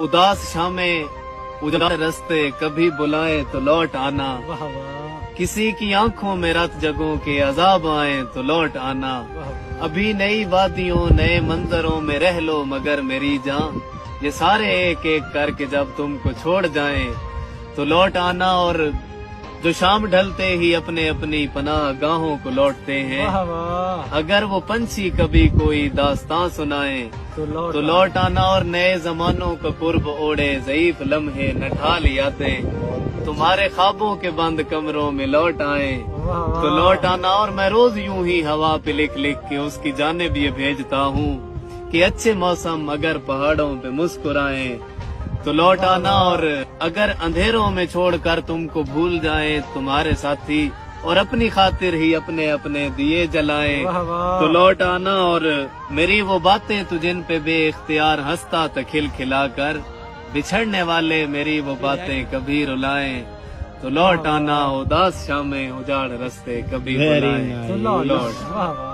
उदास शामें उजाड़ रस्ते कभी बुलाए तो लौट आना। वाह वाह किसी की आंखों में रात जगों के अजाब आए तो लौट आना। वाह अभी नई वादियों नए मंजरों में रह लो मगर मेरी जान, ये सारे एक एक करके जब तुमको छोड़ जाएं तो लौट आना। और जो शाम ढलते ही अपने अपनी पनाह गाहों को लौटते हैं, वाह वाह अगर वो पंछी कभी कोई दास्तां सुनाए तो लौट आना। और नए जमानों का कुर्ब ओढ़े ज़ईफ लम्हे न ढाल यादें, तुम्हारे ख्वाबों के बंद कमरों में लौट आए तो लौट आना। और मैं रोज यूं ही हवा पे लिख लिख के उसकी जानिब ये भेजता हूँ कि अच्छे मौसम अगर पहाड़ों पे मुस्कुराए तो लौट आना। और अगर अंधेरों में छोड़कर तुमको भूल जाए तुम्हारे साथी और अपनी खातिर ही अपने अपने दिए जलाए तो लौट आना। और मेरी वो बातें तू जिन पे बेइख्तियार हंसता था खिलखिला कर, बिछड़ने वाले मेरी वो बातें कभी रुलाए तो लौट आना। उदास शामें उजाड़ रस्ते कभी बुलाए तो तो लौट वाह वाह